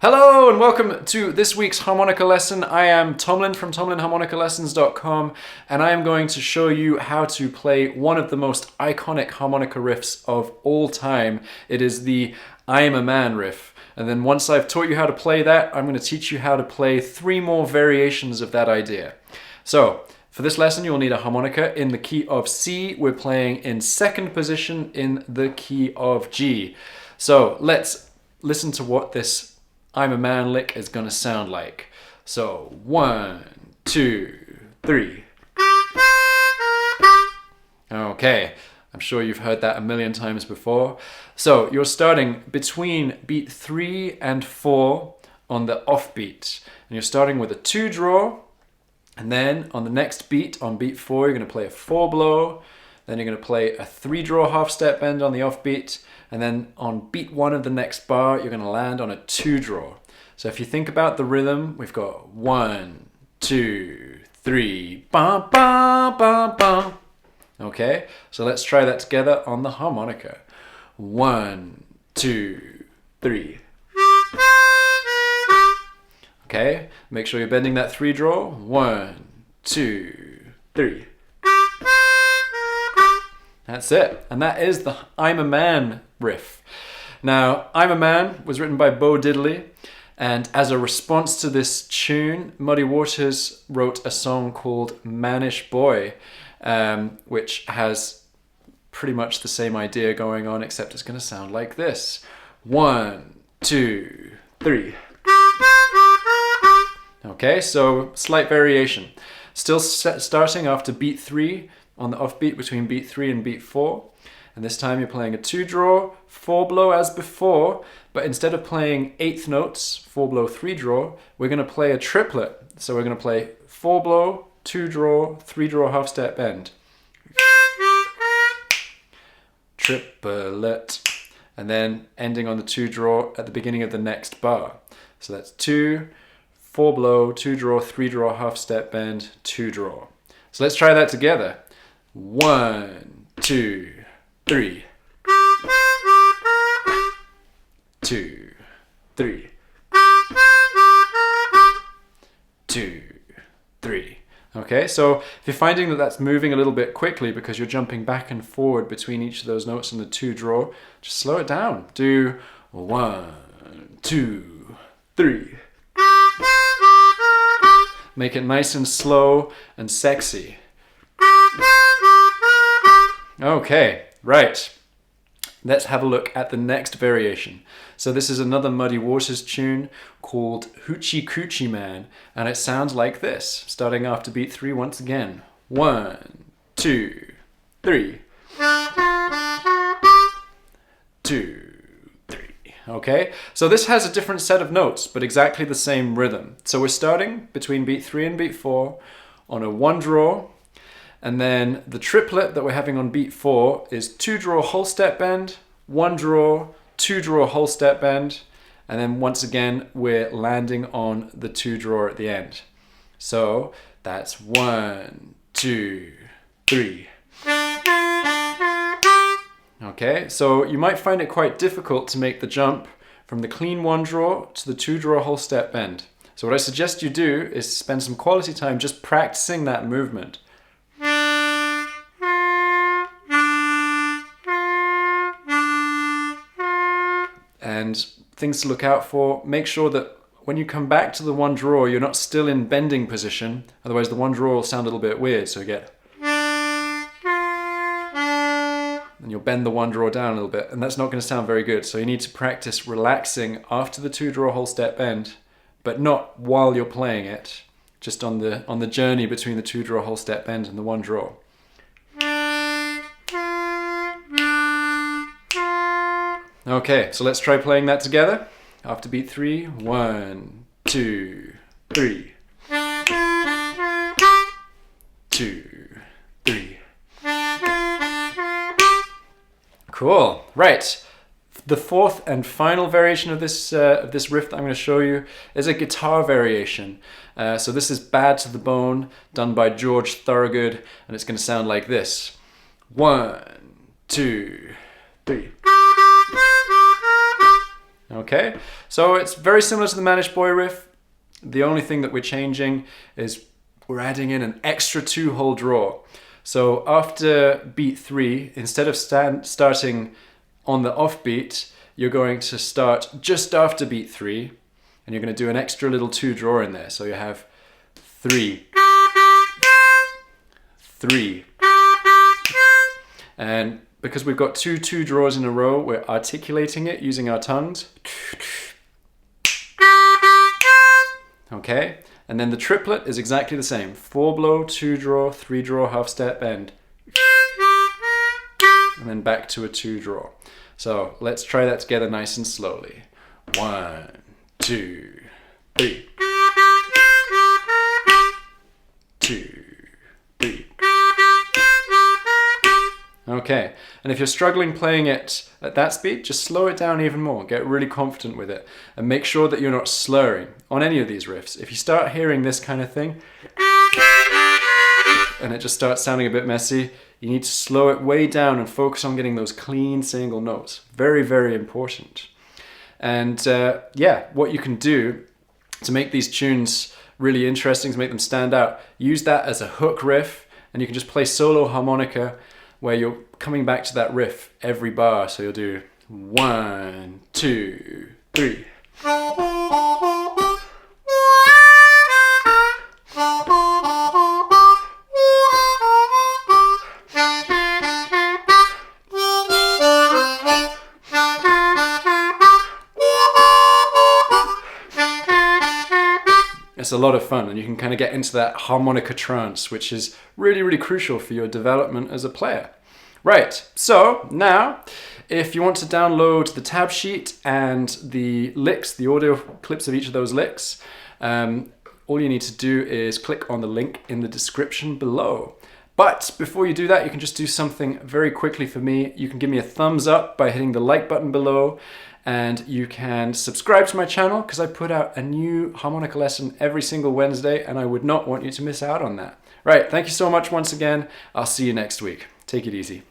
Hello and welcome to this week's harmonica lesson. I am Tomlin from TomlinHarmonicaLessons.com and I am going to show you how to play one of the most iconic harmonica riffs of all time. It is the I Am a Man riff. And then once I've taught you how to play that, I'm going to teach you how to play 3 more variations of that idea. So, for this lesson you'll need a harmonica in the key of C. We're playing in 2nd position in the key of G. So, let's listen to what this I'm a Man lick is going to sound like. So 1, 2, 3. Okay, I'm sure you've heard that a million times before. So you're starting between beat 3 and 4 on the off beat. And you're starting with a 2 draw. And then on the next beat, on beat 4, you're going to play a 4 blow. Then you're going to play a 3 draw half step bend on the off beat. And then on beat 1 of the next bar, you're going to land on a 2 draw. So if you think about the rhythm, we've got 1, 2, 3, bum, bum, bum, bum. Okay, so let's try that together on the harmonica. 1, 2, 3. Okay, make sure you're bending that 3 draw. 1, 2, 3. That's it. And that is the I'm a Man riff. Now, I'm a Man was written by Bo Diddley, and as a response to this tune, Muddy Waters wrote a song called Mannish Boy, which has pretty much the same idea going on, except it's going to sound like this. 1, 2, 3. Okay, so slight variation. Still starting after beat 3, on the off beat between beat 3 and beat 4. And this time you're playing a 2 draw, 4 blow as before, but instead of playing 8th notes, 4 blow, 3 draw, we're going to play a triplet. So we're going to play 4 blow, 2 draw, 3 draw half step bend. Triplet. And then ending on the 2 draw at the beginning of the next bar. So that's 2, 4 blow, 2 draw, 3 draw half step bend, 2 draw. So let's try that together. 1, 2, 3. 2, 3. 2, 3. Okay, so if you're finding that that's moving a little bit quickly because you're jumping back and forward between each of those notes in the 2 draw, just slow it down. Do 1, 2, 3. Make it nice and slow and sexy. Okay, right. Let's have a look at the next variation. So this is another Muddy Waters tune called Hoochie Coochie Man, and it sounds like this, starting after beat 3 once again. 1, 2, 3. 2, 3. Okay, so this has a different set of notes, but exactly the same rhythm. So we're starting between beat 3 and beat 4 on a 1 draw, and then the triplet that we're having on beat 4 is 2 draw whole step bend, 1 draw, 2 draw whole step bend, and then once again we're landing on the 2 draw at the end. So that's 1, 2, 3. Okay, so you might find it quite difficult to make the jump from the clean 1 draw to the 2 draw whole step bend. So what I suggest you do is spend some quality time just practicing that movement. And things to look out for, make sure that when you come back to the 1 draw, you're not still in bending position. Otherwise the 1 draw will sound a little bit weird, so you get... And you'll bend the 1 draw down a little bit, and that's not going to sound very good. So you need to practice relaxing after the 2 draw whole step bend, but not while you're playing it, just on the journey between the 2 draw whole step bend and the 1 draw. Okay, so let's try playing that together. After beat 3, 1, 2, 3. 2, 3. Cool. Right. The 4th and final variation of this riff that I'm going to show you is a guitar variation. So this is Bad to the Bone, done by George Thorogood, and it's going to sound like this. 1, 2, 3. Okay, so it's very similar to the Mannish Boy riff. The only thing that we're changing is we're adding in an extra 2-hole draw. So after beat 3, instead of starting on the off beat, you're going to start just after beat 3, and you're going to do an extra little 2 draw in there. So you have 3, 3, and because we've got 2 draws in a row, we're articulating it using our tongues. Okay, and then the triplet is exactly the same. 4 blow, 2 draw, 3 draw, half step, and then back to a 2 draw. So let's try that together nice and slowly. 1, 2, 3. 2, 3. Okay, and if you're struggling playing it at that speed, just slow it down even more. Get really confident with it. And make sure that you're not slurring on any of these riffs. If you start hearing this kind of thing, and it just starts sounding a bit messy, you need to slow it way down and focus on getting those clean single notes. Very, very important. And yeah, what you can do to make these tunes really interesting, to make them stand out, use that as a hook riff, and you can just play solo harmonica where you're coming back to that riff every bar. So you'll do 1, 2, 3. It's a lot of fun, and you can kind of get into that harmonica trance, which is really, really crucial for your development as a player. Right, so now, if you want to download the tab sheet and the licks, the audio clips of each of those licks, all you need to do is click on the link in the description below. But before you do that, you can just do something very quickly for me. You can give me a thumbs up by hitting the like button below, and you can subscribe to my channel because I put out a new harmonica lesson every single Wednesday, and I would not want you to miss out on that. Right, thank you so much once again. I'll see you next week. Take it easy.